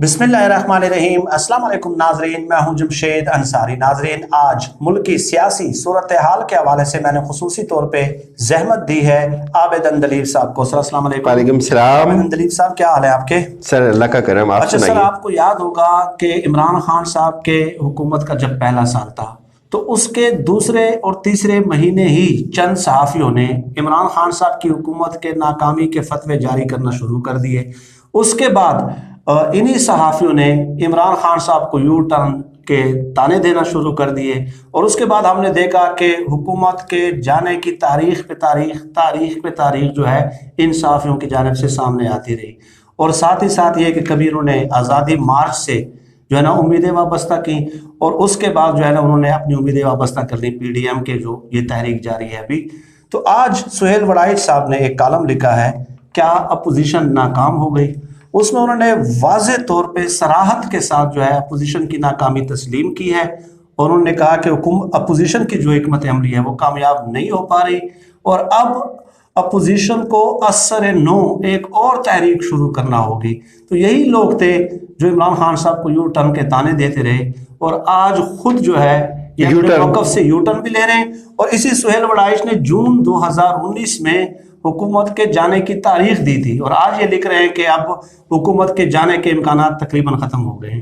بسم اللہ الرحمن الرحیم۔ السلام علیکم ناظرین، میں ہوں جمشید انصاری۔ ناظرین، آج ملک کی سیاسی صورتحال کے حوالے سے میں نے خصوصی طور پہ زحمت دی ہے عابد اندلیب صاحب کو۔ سر السلام علیکم۔ وعلیکم السلام۔ عابد اندلیب صاحب، کیا حال ہے آپ کے؟ سر اللہ کا کرم، آپ سنائیے۔ سر، آپ کو یاد ہوگا کہ عمران خان صاحب کے حکومت کا جب پہلا سال تھا تو اس کے دوسرے اور تیسرے مہینے ہی چند صحافیوں نے عمران خان صاحب کی حکومت کے ناکامی کے فتوے جاری کرنا شروع کر دیے۔ اس کے بعد انہی صحافیوں نے عمران خان صاحب کو یو ٹرن کے تانے دینا شروع کر دیے، اور اس کے بعد ہم نے دیکھا کہ حکومت کے جانے کی تاریخ پہ تاریخ جو ہے ان صحافیوں کی جانب سے سامنے آتی رہی، اور ساتھ ہی ساتھ یہ کہ کبھی انہوں نے آزادی مارچ سے جو ہے نا امیدیں وابستہ کی، اور اس کے بعد جو ہے نا انہوں نے اپنی امیدیں وابستہ کر لی پی ڈی ایم کے جو یہ تحریک جاری ہے ابھی۔ تو آج سہیل وڑائچ صاحب نے ایک کالم لکھا ہے، کیا اپوزیشن ناکام ہو گئی؟ اس میں انہوں نے واضح طور پہ صراحت کے ساتھ جو ہے اپوزیشن کی ناکامی تسلیم کی ہے، اور انہوں نے کہا کہ اپوزیشن کی جو حکمت عملی ہے وہ کامیاب نہیں ہو پا رہی، اور اب اپوزیشن کو اثر نو ایک اور تحریک شروع کرنا ہوگی۔ تو یہی لوگ تھے جو عمران خان صاحب کو یو ٹرن کے تانے دیتے رہے، اور آج خود جو ہے یہ اپنے موقف سے یو ٹرن بھی لے رہے ہیں۔ اور اسی سہیل وڑائچ نے جون 2019 میں حکومت کے جانے کی تاریخ دی تھی، اور آج یہ لکھ رہے ہیں کہ اب حکومت کے جانے کے امکانات تقریباً ختم ہو گئے ہیں۔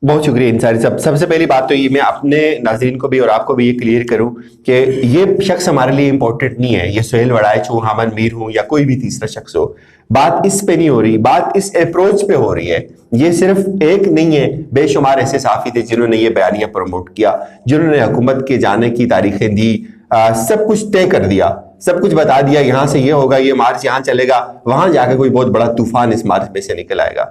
بہت شکریہ انصاری صاحب۔ سب سے پہلی بات تو یہ میں اپنے ناظرین کو بھی اور آپ کو بھی یہ کلیئر کروں کہ یہ شخص ہمارے لیے امپورٹنٹ نہیں ہے، یہ سہیل وڑائچ ہوں، حامد میر ہوں، یا کوئی بھی تیسرا شخص ہو۔ بات اس پہ نہیں ہو رہی، بات اس اپروچ پہ ہو رہی ہے۔ یہ صرف ایک نہیں ہے، بے شمار ایسے صحافی تھے جنہوں نے یہ بیانیہ پروموٹ کیا، جنہوں نے حکومت کے جانے کی تاریخیں دی، سب کچھ طے کر دیا، سب کچھ بتا دیا، یہاں سے یہ ہوگا، یہ مارچ یہاں چلے گا، وہاں جا کے کوئی بہت بڑا طوفان اس مارچ میں سے نکل آئے گا۔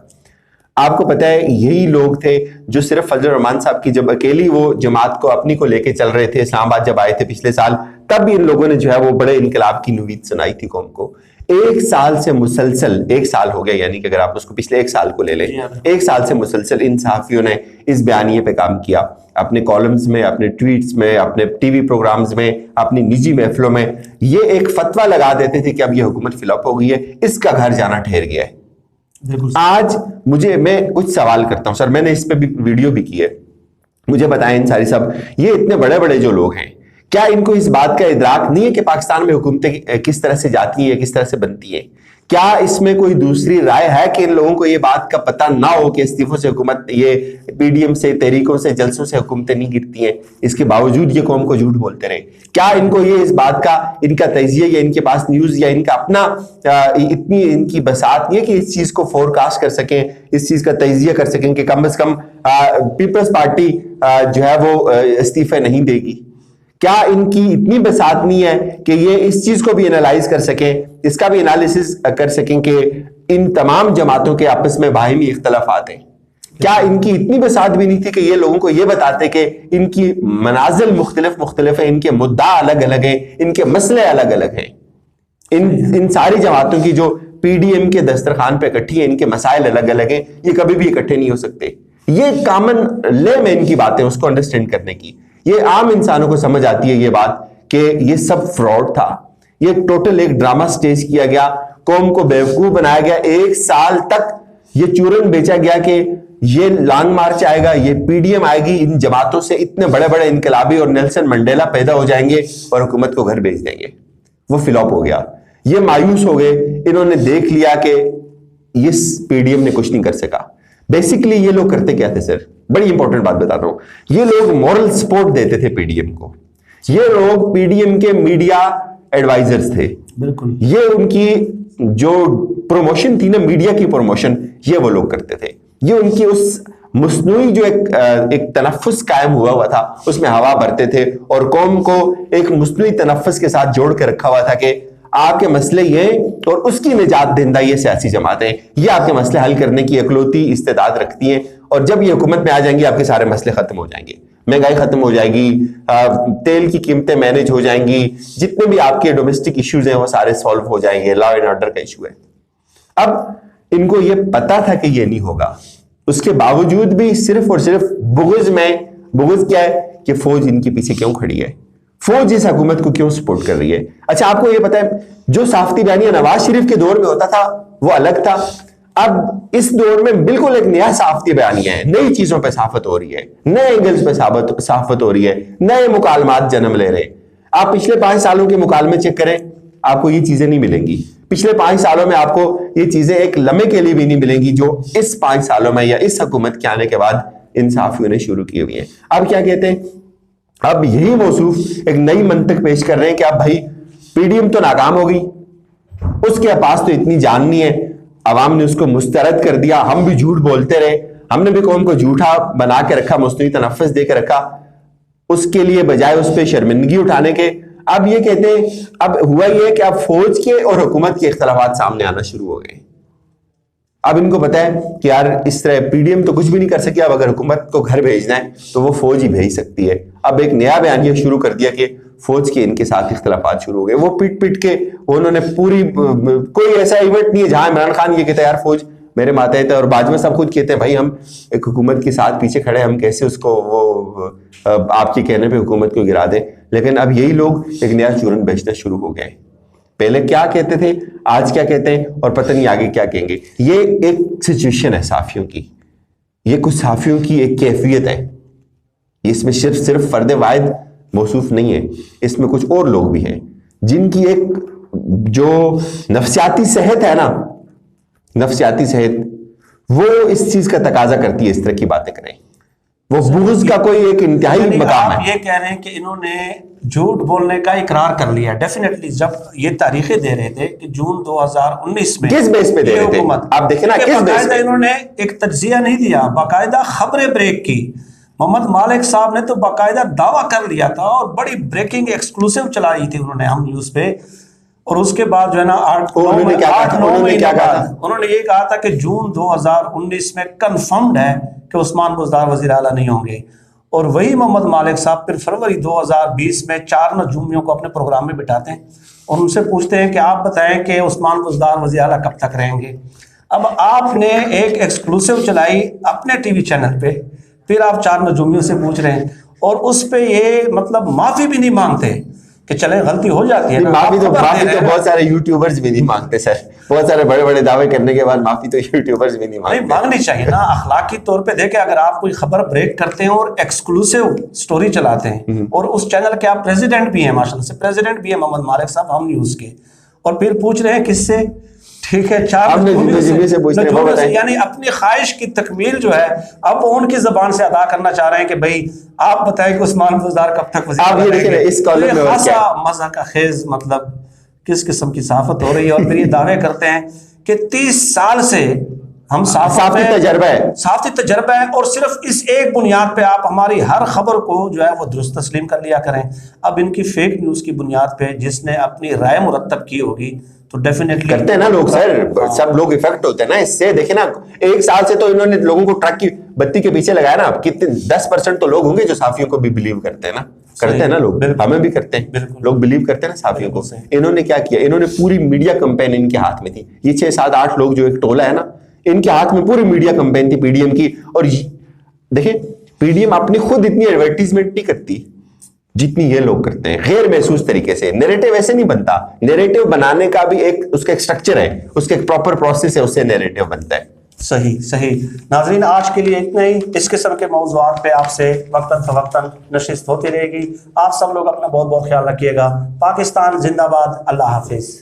آپ کو پتہ ہے یہی لوگ تھے جو صرف فضل الرحمان صاحب کی جب اکیلی وہ جماعت کو اپنی کو لے کے چل رہے تھے، اسلام آباد جب آئے تھے پچھلے سال، تب بھی ان لوگوں نے جو ہے وہ بڑے انقلاب کی نوید سنائی تھی قوم کو۔ ایک سال سے مسلسل، ایک سال ہو گیا، یعنی کہ اگر آپ اس کو پچھلے ایک سال کو لے لیں، ایک سال سے مسلسل ان صحافیوں نے اس بیانیے پہ کام کیا، اپنے کالمز میں، اپنے ٹویٹس میں، اپنے ٹی وی پروگرامز میں، اپنی نجی محفلوں میں یہ ایک فتویٰ لگا دیتے تھے کہ اب یہ حکومت فلپ ہو گئی ہے، اس کا گھر جانا ٹھہر گیا ہے۔ آج میں کچھ سوال کرتا ہوں سر، میں نے اس پہ بھی ویڈیو بھی کی ہے، مجھے بتائیں انصاری صاحب، یہ اتنے بڑے بڑے جو لوگ ہیں، کیا ان کو اس بات کا ادراک نہیں ہے کہ پاکستان میں حکومتیں کس طرح سے جاتی ہیں، کس طرح سے بنتی ہیں؟ کیا اس میں کوئی دوسری رائے ہے کہ ان لوگوں کو یہ بات کا پتہ نہ ہو کہ استعفوں سے حکومت، یہ پی ڈی ایم سے، تحریکوں سے، جلسوں سے حکومتیں نہیں گرتی ہیں، اس کے باوجود یہ قوم کو جھوٹ بولتے رہے؟ کیا ان کو یہ اس بات کا، ان کا تجزیہ یا ان کے پاس نیوز یا ان کا اپنا اتنی ان کی بساط نہیں ہے کہ اس چیز کو فور کاسٹ کر سکیں، اس چیز کا تجزیہ کر سکیں کہ کم از کم پیپلز پارٹی جو ہے وہ استعفے نہیں دے گی؟ کیا ان کی اتنی بساط نہیں ہے کہ یہ اس چیز کو بھی انالائز کر سکیں، اس کا بھی انالیسس کر سکیں کہ ان تمام جماعتوں کے آپس میں باہمی اختلافات ہیں؟ کیا ان کی اتنی بساط بھی نہیں تھی کہ یہ لوگوں کو یہ بتاتے کہ ان کی منازل مختلف ہیں، ان کے مدعا الگ الگ ہیں، ان کے مسئلے الگ الگ ہیں، ان ساری جماعتوں کی جو پی ڈی ایم کے دسترخوان پہ اکٹھی ہیں، ان کے مسائل الگ الگ ہیں، یہ کبھی بھی اکٹھے نہیں ہو سکتے۔ یہ کامن لے میں ان کی باتیں اس کو انڈرسٹینڈ کرنے کی، یہ عام انسانوں کو سمجھ آتی ہے یہ بات کہ یہ سب فراڈ تھا، یہ ٹوٹل ایک ڈرامہ سٹیج کیا گیا، قوم کو بیوقوف بنایا گیا، ایک سال تک یہ چورن بیچا گیا کہ یہ لانگ مارچ آئے گا، یہ پی ڈی ایم آئے گی، ان جماعتوں سے اتنے بڑے بڑے انقلابی اور نیلسن منڈیلا پیدا ہو جائیں گے اور حکومت کو گھر بھیج دیں گے۔ وہ فلاپ ہو گیا، یہ مایوس ہو گئے، انہوں نے دیکھ لیا کہ اس پی ڈی ایم نے کچھ نہیں کر سکا۔ بیسیکلی یہ لوگ کرتے کیا تھے سر؟ بڑی امپورٹنٹ بات بتاتا ہوں، یہ لوگ مورل سپورٹ دیتے تھے پی ڈی ایم کو، یہ لوگ پی ڈی ایم کے میڈیا ایڈوائزرز تھے، بالکل، یہ ان کی جو پروموشن تھی نا، میڈیا کی پروموشن، یہ وہ لوگ کرتے تھے، یہ ان کی اس مصنوعی جو ایک تنفس قائم ہوا تھا اس میں ہوا بھرتے تھے، اور قوم کو ایک مصنوعی تنفس کے ساتھ جوڑ کے رکھا ہوا تھا کہ آپ کے مسئلے یہ، اور اس کی نجات دہندہ یہ سیاسی جماعتیں، یہ آپ کے مسئلے حل کرنے کی اکلوتی استعداد رکھتی ہیں، اور جب یہ حکومت میں آ جائیں گی آپ کے سارے مسئلے ختم ہو جائیں گے، مہنگائی ختم ہو جائے گی، تیل کی قیمتیں مینج ہو جائیں گی، جتنے بھی آپ کے ڈومیسٹک ایشوز ہیں وہ سارے سالو ہو جائیں گے، لا اینڈ آرڈر کا ایشو ہے۔ اب ان کو یہ پتا تھا کہ یہ نہیں ہوگا، اس کے باوجود بھی صرف اور صرف بغض کیا ہے کہ فوج ان کے پیچھے کیوں کھڑی ہے، فوج اس حکومت کو کیوں سپورٹ کر رہی ہے۔ اچھا آپ کو یہ پتا ہے جو صحافتی بیانیہ نواز شریف کے دور میں ہوتا تھا وہ الگ تھا، اب اس دور میں بالکل ایک نیا صحافتی بیانیہ ہے, نئی چیزوں پہ صحافت ہو رہی ہے, نئے اینگلز پہ صحافت ہو رہی ہے, نئے مکالمات جنم لے رہے. آپ پچھلے 5 سالوں کے مکالمے چیک کریں, آپ کو یہ چیزیں نہیں ملیں گی. پچھلے 5 سالوں میں آپ کو یہ چیزیں ایک لمحے کے لیے بھی نہیں ملیں گی جو اس 5 سالوں میں یا اس حکومت کے آنے کے بعد ان صحافیوں نے شروع کی ہوئی ہیں. اب کیا کہتے ہیں, اب یہی موصوف ایک نئی منطق پیش کر رہے ہیں کہ اب بھائی پی ڈی ایم تو ناکام ہو گئی, اس کے پاس تو اتنی جان نہیں ہے, عوام نے اس کو مسترد کر دیا, ہم بھی جھوٹ بولتے رہے, ہم نے بھی قوم کو جھوٹا بنا کے رکھا, مصنوعی تنفس دے کے رکھا, اس کے لیے بجائے اس پہ شرمندگی اٹھانے کے. اب یہ کہتے ہیں اب ہوا یہ کہ اب فوج کے اور حکومت کے اختلافات سامنے آنا شروع ہو گئے. اب ان کو پتا ہے کہ یار اس طرح پی ڈی ایم تو کچھ بھی نہیں کر سکی, اب اگر حکومت کو گھر بھیجنا ہے تو وہ فوج ہی بھیج سکتی ہے. اب ایک نیا بیانیہ شروع کر دیا کہ فوج کے ان کے ساتھ اختلافات شروع ہو گئے. وہ پٹ کے انہوں نے پوری, کوئی ایسا ایونٹ نہیں ہے جہاں عمران خان یہ کہتا ہے یار فوج میرے ماتحت ہے, اور بعد میں سب خود کہتے ہیں بھائی ہم ایک حکومت کے ساتھ پیچھے کھڑے, ہم کیسے اس کو وہ آپ کے کہنے پہ حکومت کو گرا دیں. لیکن اب یہی لوگ ایک نیا چورن بیچنا شروع ہو گئے. پہلے کیا کہتے تھے, آج کیا کہتے ہیں, اور پتہ نہیں آگے کیا کہیں گے. یہ ایک سچویشن ہے صحافیوں کی, یہ کچھ صحافیوں کی ایک کیفیت ہے. اس میں صرف فرد واحد موصوف نہیں ہے, اس میں کچھ اور لوگ بھی ہیں جن کی ایک جو نفسیاتی صحت ہے نا, نفسیاتی صحت, وہ اس چیز کا تقاضا کرتی ہے اس طرح کی باتیں کریں. وہ بغض کا کوئی ایک انتہائی مقام ہے. آپ یہ کہہ رہے ہیں کہ انہوں نے جھوٹ بولنے کا اقرار کر لیا. ڈیفینیٹلی جب یہ تاریخیں دے رہے تھے کہ جون 2019 میں کس بیس پہ دے رہے تھے, آپ دیکھیں نا کس بیس پہ. انہوں نے ایک تجزیہ نہیں دیا, باقاعدہ خبریں بریک کی. محمد مالک صاحب نے تو باقاعدہ دعویٰ کر لیا تھا اور بڑی بریکنگ ایکسکلوسیو چلائی تھی انہوں نے ہم نیوز پہ. اور اس کے بعد جو ہے نا 8-9 مہینے بعد انہوں نے یہ کہا تھا کہ جون 2019 میں کنفرمڈ ہے کہ عثمان بزدار وزیر اعلیٰ نہیں ہوں گے. اور وہی محمد مالک صاحب پھر فروری 2020 میں 4 نجومیوں کو اپنے پروگرام میں بٹھاتے ہیں اور ان سے پوچھتے ہیں کہ آپ بتائیں کہ عثمان بزدار وزیر اعلیٰ کب تک رہیں گے. اب آپ نے ایک ایکسکلوسیو چلائی اپنے ٹی وی چینل پہ, پھر آپ 4 نجومیوں سے پوچھ رہے ہیں اور اس پہ یہ مطلب معافی بھی نہیں مانگتے کہ چلیں غلطی ہو جاتی ہے. معافی تو بہت سارے یوٹیوبرز بھی نہیں مانگتے سر, بہت سارے بڑے بڑے دعوے کرنے کے بعد معافی تو یوٹیوبرز بھی نہیں مانگتے. مانگنی چاہیے نا اخلاقی طور پہ. دیکھیں اگر آپ کوئی خبر بریک کرتے ہیں اور ایکسکلوسیو سٹوری چلاتے ہیں, اور اس چینل کے آپ پریزیڈنٹ بھی ہیں, ماشاء اللہ سے پریزیڈنٹ بھی ہیں محمد مالک صاحب ہم نیوز کے, اور پھر پوچھ رہے ہیں کس سے, ٹھیک ہے 4 سے, یعنی اپنی خواہش کی تکمیل جو ہے اب وہ ان کی زبان سے ادا کرنا چاہ رہے ہیں کہ بھائی آپ بتائیں کہ عثمان بزدار کب تک وزیر اعلیٰ رہیں گے. اس خاصا مزہ کا خیز مطلب کس قسم کی صحافت ہو رہی ہے. اور پھر یہ دعوے کرتے ہیں کہ 30 سال سے ہم صحافتی تجربہ ہے اور صرف اس ایک بنیاد پہ آپ ہماری ہر خبر کو جو ہے وہ درست تسلیم کر لیا کریں. اب ان کی فیک نیوز کی بنیاد پہ جس نے اپنی رائے مرتب کی ہوگی تو ڈیفینیٹلی کرتے ہیں نا لوگ سر, سب لوگ افیکٹ ہوتے ہیں نا اس سے. دیکھیں نا 1 سال سے تو انہوں نے لوگوں کو ٹرک کی بتی کے پیچھے لگایا نا. کتنے 10% تو لوگ ہوں گے جو صحافیوں کو بھی بلیو کرتے ہیں نا, کرتے ہیں نا لوگ, ہمیں بھی کرتے ہیں لوگ, بلیو کرتے ہیں نا صحافیوں کو. انہوں نے کیا کیا, انہوں نے پوری میڈیا کمپین ان کے ہاتھ میں تھی. یہ 6-7-8 لوگ جو ایک ٹولہ ہے نا, ان کے ہاتھ میں پوری میڈیا کمپین تھی پی ڈی ایم کی. اور دیکھیں پی ڈی ایم اپنی خود اتنی ایڈورٹیزمنٹ نہیں کرتی جتنی یہ لوگ کرتے ہیں, غیر محسوس طریقے سے. نیریٹو ایسے نہیں بنتا, نیریٹو بنانے کا بھی ایک اس کا ایک سٹرکچر ہے, اس کا ایک پراپر پروسیس ہے, اس سے نیریٹو بنتا ہے. صحیح. ناظرین آج کے لیے اتنا ہی. اس قسم کے موضوعات پہ آپ سے وقتاً فوقتاً نشست ہوتی رہے گی. آپ سب لوگ اپنا بہت بہت خیال رکھیے گا. پاکستان زندہ باد. اللہ حافظ.